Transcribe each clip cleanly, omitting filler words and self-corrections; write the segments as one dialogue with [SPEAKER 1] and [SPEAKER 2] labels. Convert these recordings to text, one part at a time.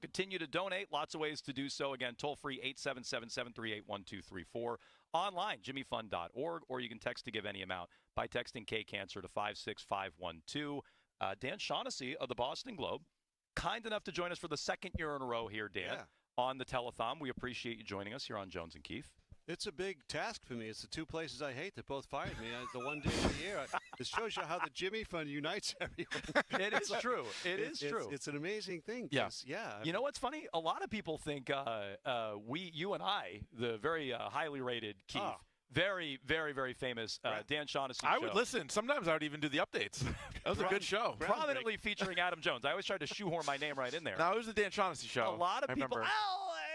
[SPEAKER 1] Continue to donate. Lots of ways to do so. Again, toll free 877-738-1234. Online, jimmyfund.org, or you can text to give any amount by texting K-Cancer to 56512. Dan Shaughnessy of the Boston Globe, kind enough to join us for the second year in a row here, Dan, on the telethon. We appreciate you joining us here on Jones and Keefe.
[SPEAKER 2] It's a big task for me. It's the two places I hate that both fired me. The one day of the year. It shows you how the Jimmy Fund unites everyone.
[SPEAKER 1] It is true. It is true.
[SPEAKER 2] It's an amazing thing.
[SPEAKER 1] Yeah.
[SPEAKER 2] You
[SPEAKER 1] know what's funny? A lot of people think you and I, the very highly rated Keefe, very, very, very famous Dan Shaughnessy show.
[SPEAKER 3] I would listen. Sometimes I would even do the updates. That was a good show.
[SPEAKER 1] Prominently featuring Adam Jones. I always tried to shoehorn my name right in there.
[SPEAKER 3] No, it was the Dan Shaughnessy show.
[SPEAKER 1] A lot of people.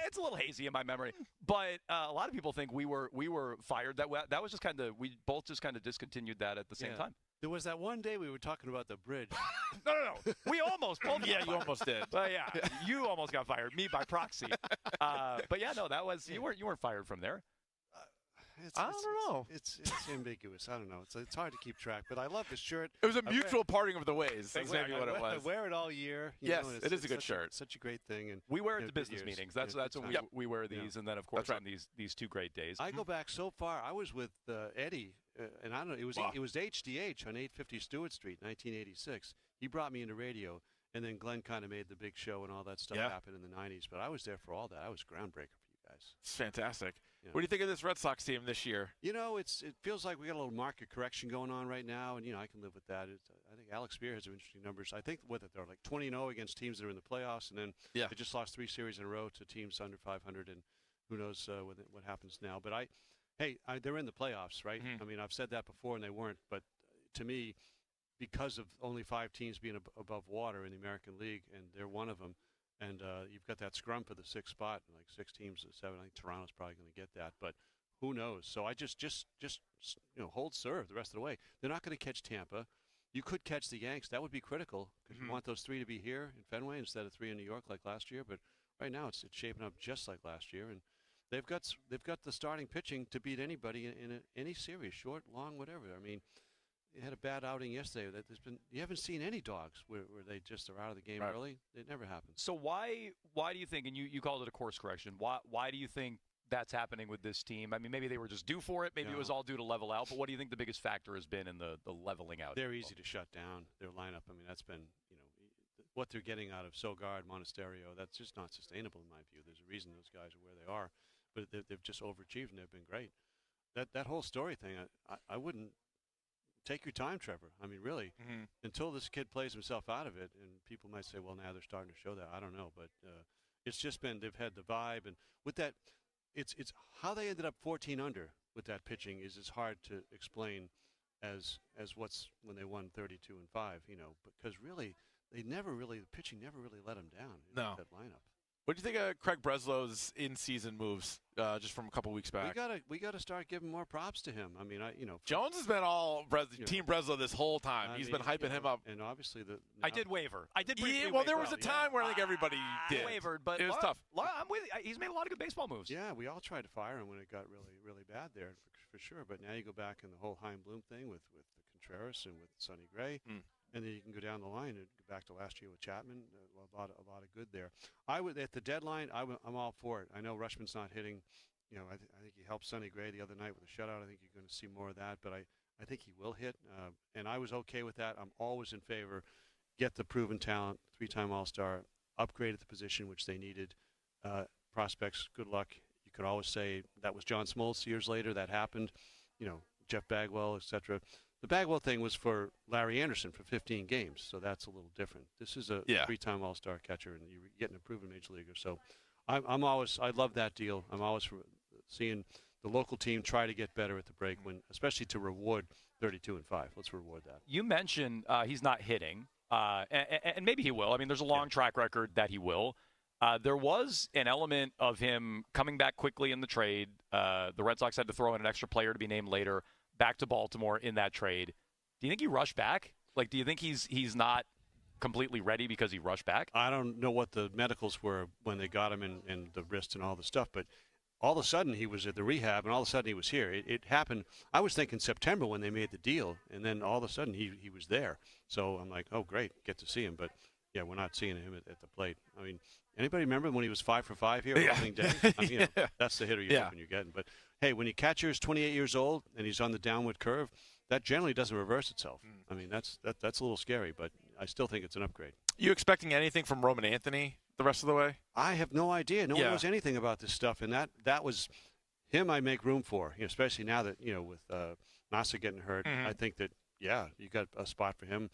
[SPEAKER 1] It's a little hazy in my memory, but a lot of people think we were fired. That was just kind of, we both just kind of discontinued that at the same time.
[SPEAKER 2] There was that one day we were talking about the bridge.
[SPEAKER 1] No. We almost both.
[SPEAKER 3] Yeah, you almost did.
[SPEAKER 1] But yeah, you almost got fired. Me by proxy. But yeah, no, that was you weren't fired from there.
[SPEAKER 3] I don't know.
[SPEAKER 2] It's ambiguous. I don't know. It's hard to keep track. But I love the shirt.
[SPEAKER 3] It was a mutual parting of the ways. That's maybe what it was.
[SPEAKER 2] I wear it all year.
[SPEAKER 3] Yes, it is a good shirt.
[SPEAKER 2] Such a great thing. And
[SPEAKER 1] we wear it to business meetings. That's when we wear these, and then of course on these two great days.
[SPEAKER 2] I go back so far. I was with Eddie, and I don't know. It was HDH on 850 Stewart Street, 1986. He brought me into radio, and then Glenn kind of made the big show, and all that stuff happened in the 90s. But I was there for all that. I was groundbreaker for you guys.
[SPEAKER 3] It's fantastic. What do you think of this Red Sox team this year?
[SPEAKER 2] You know, it feels like we got a little market correction going on right now, and I can live with that. I think Alex Spear has some interesting numbers. I think they're like 20-0 against teams that are in the playoffs, and then they just lost 3 series in a row to teams under 500, and who knows what happens now. But they're in the playoffs, right?
[SPEAKER 3] Mm-hmm.
[SPEAKER 2] I mean, I've said that before, and they weren't. But to me, because of only 5 teams being above water in the American League, and they're one of them. And you've got that scrum for the 6th spot, like 6 teams to 7. I think Toronto's probably going to get that, but who knows? So I just hold serve the rest of the way. They're not going to catch Tampa. You could catch the Yanks. That would be critical because you want those 3 to be here in Fenway instead of 3 in New York like last year. But right now it's shaping up just like last year, and they've got the starting pitching to beat anybody in any series, short, long, whatever. I mean. You had a bad outing yesterday. You haven't seen any dogs where they just are out of the game early. It never happens.
[SPEAKER 1] So why do you think, and you called it a course correction, why do you think that's happening with this team? I mean, maybe they were just due for it. Maybe it was all due to level out. But what do you think the biggest factor has been in the leveling out?
[SPEAKER 2] They're easy to shut down, their lineup. I mean, that's been, what they're getting out of Sogard, Monasterio, that's just not sustainable in my view. There's a reason those guys are where they are. But they've just overachieved, and they've been great. That whole story thing, I wouldn't. Take your time, Trevor. I mean, really, until this kid plays himself out of it, and people might say, well, now they're starting to show that. I don't know, but it's just been they've had the vibe, and with that, it's how they ended up 14 under with that pitching is as hard to explain as what's when they won 32-5, because really the pitching never really let them down in that lineup.
[SPEAKER 3] What do you think of Craig Breslow's in-season moves just from a couple weeks back?
[SPEAKER 2] We gotta start giving more props to him. I mean,
[SPEAKER 3] Jones has been all Team Breslow this whole time. He's been hyping him up,
[SPEAKER 2] and obviously
[SPEAKER 1] I did waver. I did.
[SPEAKER 3] Well, there was a time where I think everybody did.
[SPEAKER 1] Wavered, but
[SPEAKER 3] it was tough.
[SPEAKER 1] I'm with you. He's made a lot of good baseball moves.
[SPEAKER 2] Yeah, we all tried to fire him when it got really, really bad there, for sure. But now you go back in the whole Chaim Bloom thing with the Contreras and with Sonny Gray. And then you can go down the line and go back to last year with Chapman. A lot of good there. At the deadline, I'm all for it. I know Rushman's not hitting. I think he helped Sonny Gray the other night with a shutout. I think you're going to see more of that. But I think he will hit. And I was okay with that. I'm always in favor. Get the proven talent, 3-time All-Star, upgrade at the position which they needed. Prospects, good luck. You could always say that was John Smoltz years later. That happened. Jeff Bagwell, etc. The Bagwell thing was for Larry Anderson for 15 games, so that's a little different. This is a 3-time All-Star catcher, and you're getting a proven major leaguer. So I love that deal. I'm always seeing the local team try to get better at the break, especially to reward 32-5. Let's reward that.
[SPEAKER 1] You mentioned he's not hitting, and maybe he will. I mean, there's a long track record that he will. There was an element of him coming back quickly in the trade. The Red Sox had to throw in an extra player to be named later. Back to Baltimore in that trade. Do you think he rushed back? Do you think he's not completely ready because he rushed back?
[SPEAKER 2] I don't know what the medicals were when they got him and the wrist and all the stuff, but all of a sudden he was at the rehab, and all of a sudden he was here. It happened. I was thinking September when they made the deal, and then all of a sudden he was there. So I'm like, oh, great, get to see him. But, yeah, we're not seeing him at the plate. I mean, Anybody remember when he was 5 for 5 here opening day? I mean, that's the hitter you're hoping you're getting. But hey, when your catcher is 28 years old and he's on the downward curve, that generally doesn't reverse itself. I mean, that's a little scary, but I still think it's an upgrade.
[SPEAKER 3] You expecting anything from Roman Anthony the rest of the way?
[SPEAKER 2] I have no idea. No one knows anything about this stuff, and that was him. I make room for, especially now that with Nasser getting hurt. I think that you got a spot for him.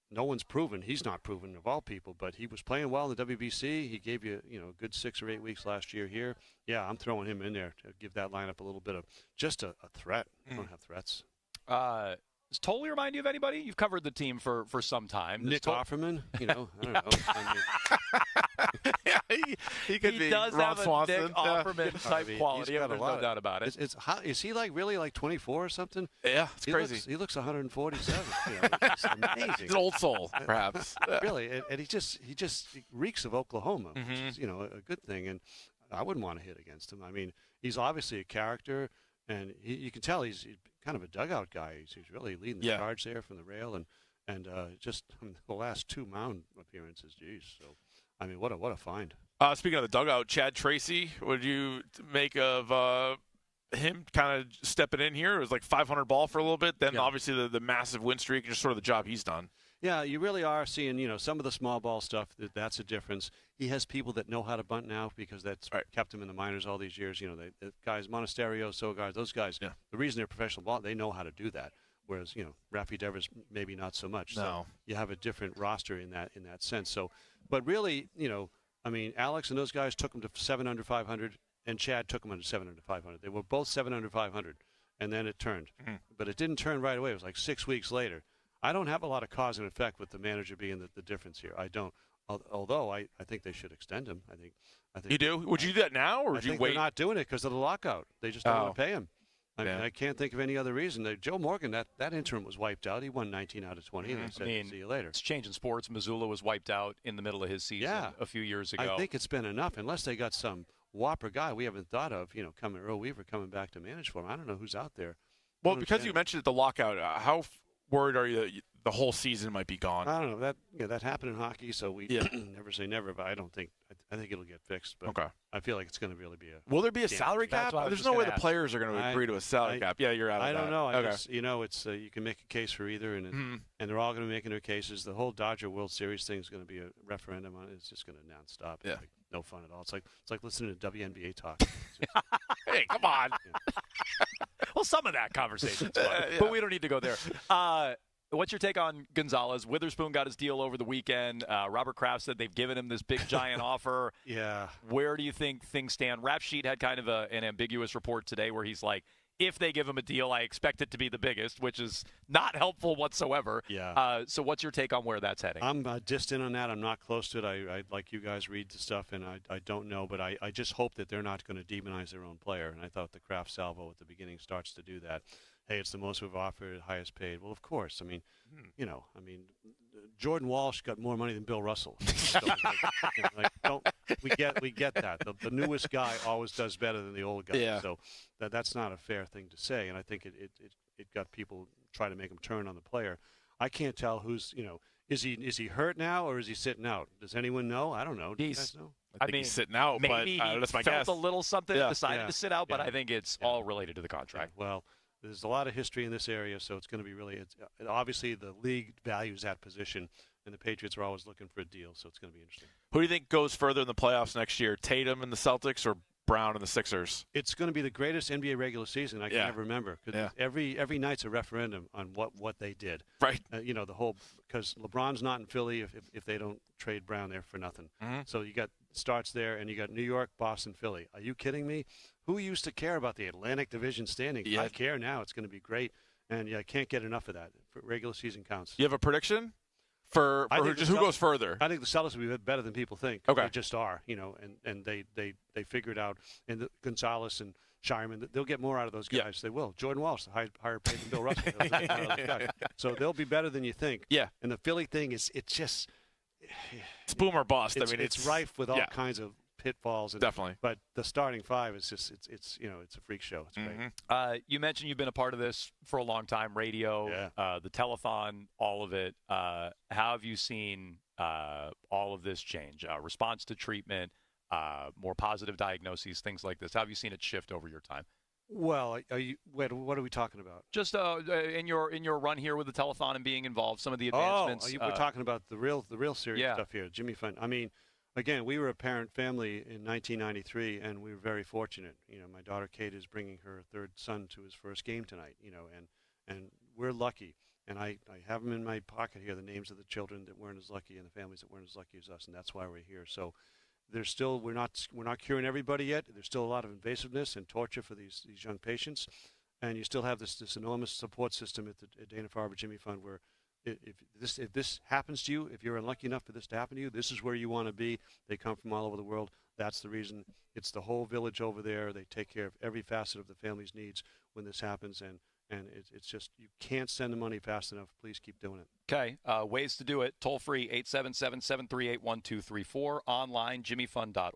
[SPEAKER 2] No one's proven. He's not proven of all people, but he was playing well in the WBC. He gave you, a good 6 or 8 weeks last year here. Yeah, I'm throwing him in there to give that lineup a little bit of just a threat. I don't have threats.
[SPEAKER 1] Does Tolley remind you of anybody? You've covered the team for some time.
[SPEAKER 2] Nick Offerman, I don't know.
[SPEAKER 3] He could be
[SPEAKER 1] does
[SPEAKER 3] Ron
[SPEAKER 1] have
[SPEAKER 3] Swanson.
[SPEAKER 1] a Nick Offerman type quality. There's no doubt about it.
[SPEAKER 2] Is he really like 24 or something?
[SPEAKER 3] Yeah, it's crazy.
[SPEAKER 2] He looks 147. It's amazing.
[SPEAKER 3] He's an old soul, perhaps.
[SPEAKER 2] Really, and he just reeks of Oklahoma, which is a good thing. And I wouldn't want to hit against him. I mean, he's obviously a character, and you can tell he's kind of a dugout guy. He's really leading the charge there from the rail, and just the last 2 mound appearances. Geez, so I mean, what a find.
[SPEAKER 3] Speaking of the dugout, Chad Tracy, what did you make of him kind of stepping in here? It was like 500 ball for a little bit. Then obviously the massive win streak and just sort of the job he's done. Yeah,
[SPEAKER 2] you really are seeing, some of the small ball stuff. That's a difference. He has people that know how to bunt now because that's kept him in the minors all these years. The guys, Monasterio, Sogard, those guys, the reason they're professional ball, they know how to do that. Whereas, Rafi Devers, maybe not so much.
[SPEAKER 3] No.
[SPEAKER 2] So you have a different roster in that sense. So, but really, I mean, Alex and those guys took him to 7 under 500, and Chad took him under 7 under 500. They were both 7 under 500, and then it turned. But it didn't turn right away. It was like 6 weeks later. I don't have a lot of cause and effect with the manager being the difference here. I don't. Although I think they should extend him. I think
[SPEAKER 3] you do. Would you do that now, or would you wait?
[SPEAKER 2] They're not doing it because of the lockout. They just don't want to pay him. I mean, I can't think of any other reason. Joe Morgan, that interim was wiped out. He won 19 out of 20, and they said, see you later.
[SPEAKER 1] It's changing sports. Missoula was wiped out in the middle of his season a few years ago.
[SPEAKER 2] I think it's been enough, unless they got some whopper guy we haven't thought of, Earl Weaver coming back to manage for him. I don't know who's out there.
[SPEAKER 3] Well, because you mentioned the lockout, how worried are you that the whole season might be gone?
[SPEAKER 2] I don't know. That happened in hockey, so we never say never, but I don't think – I think it'll get fixed. But I feel like it's going to really be a –
[SPEAKER 3] Will there be a salary cap? There's no way the players are going to agree to a salary cap. Yeah, you're out of that.
[SPEAKER 2] I don't know. It's you can make a case for either, and they're all going to be making their cases. The whole Dodger World Series thing is going to be a referendum on it. It's just going to nonstop. Yeah. Like, no fun at all. It's like listening to WNBA talk.
[SPEAKER 3] Hey, come on.
[SPEAKER 1] Well, some of that conversation is fun, but we don't need to go there. What's your take on Gonzalez? Witherspoon got his deal over the weekend. Robert Kraft said they've given him this big, giant offer.
[SPEAKER 2] Yeah.
[SPEAKER 1] Where do you think things stand? Rap Sheet had kind of an ambiguous report today where he's like, if they give him a deal, I expect it to be the biggest, which is not helpful whatsoever.
[SPEAKER 2] Yeah.
[SPEAKER 1] So what's your take on where that's heading?
[SPEAKER 2] I'm distant on that. I'm not close to it. I like you guys read the stuff, and I don't know, but I just hope that they're not going to demonize their own player. And I thought the Kraft salvo at the beginning starts to do that. Hey, it's the most we've offered, highest paid. Well, of course. I mean, Jordan Walsh got more money than Bill Russell. So, we get that. The newest guy always does better than the old guy.
[SPEAKER 3] Yeah.
[SPEAKER 2] So that's not a fair thing to say. And I think it got people try to make him turn on the player. I can't tell who's is he hurt now or is he sitting out? Does anyone know? I don't know. Do you guys know?
[SPEAKER 3] I think he's sitting out,
[SPEAKER 1] maybe
[SPEAKER 3] but that's my
[SPEAKER 1] felt
[SPEAKER 3] guess.
[SPEAKER 1] a little something, decided to sit out, but I think it's all related to the contract.
[SPEAKER 2] Yeah. Well, there's a lot of history in this area, so it's going to be really obviously the league values that position, and the Patriots are always looking for a deal, so it's going to be interesting.
[SPEAKER 3] Who do you think goes further in the playoffs next year, Tatum and the Celtics or Brown and the Sixers?
[SPEAKER 2] It's going to be the greatest NBA regular season I can ever remember. Cause every night's a referendum on what they did.
[SPEAKER 3] Right.
[SPEAKER 2] The whole because LeBron's not in Philly if they don't trade Brown there for nothing. So you got starts there, and you got New York, Boston, Philly. Are you kidding me? Who used to care about the Atlantic Division standing? I care now. It's going to be great, and I can't get enough of that. Regular season counts.
[SPEAKER 3] You have a prediction for who goes further?
[SPEAKER 2] I think the Celtics will be better than people think.
[SPEAKER 3] Okay.
[SPEAKER 2] They just are, and they figured out, and Gonzalez and Shireman, they'll get more out of those guys. Yeah. They will. Jordan Walsh, higher paid than Bill Russell. So they'll be better than you think.
[SPEAKER 3] Yeah.
[SPEAKER 2] And the Philly thing it's
[SPEAKER 3] boom or bust.
[SPEAKER 2] It's rife with all kinds of pitfalls.
[SPEAKER 3] Definitely.
[SPEAKER 2] But the starting five is just it's a freak show. It's great.
[SPEAKER 1] You mentioned you've been a part of this for a long time, radio, the telethon, all of it. How have you seen all of this change? Response to treatment, more positive diagnoses, things like this. How have you seen it shift over your time?
[SPEAKER 2] Well, what are we talking about?
[SPEAKER 1] Just in your run here with the telethon and being involved, some of the advancements.
[SPEAKER 2] We're talking about the real serious stuff here, Jimmy Fund. I mean, again, we were a parent family in 1993, and we were very fortunate. My daughter Kate is bringing her third son to his first game tonight. And we're lucky. And I have them in my pocket here, the names of the children that weren't as lucky and the families that weren't as lucky as us, and that's why we're here. So there's still we're not curing everybody yet. There's still a lot of invasiveness and torture for these young patients, and you still have this enormous support system at the Dana-Farber Jimmy Fund where if this happens to you, if you're unlucky enough for this to happen to you, this is where you want to be. They come from all over the world. That's the reason. It's the whole village over there. They take care of every facet of the family's needs when this happens, and it's just you can't send the money fast enough. Please keep doing it.
[SPEAKER 1] Okay. Ways to do it. Toll free 877-738-1234. Online, jimmyfund.org.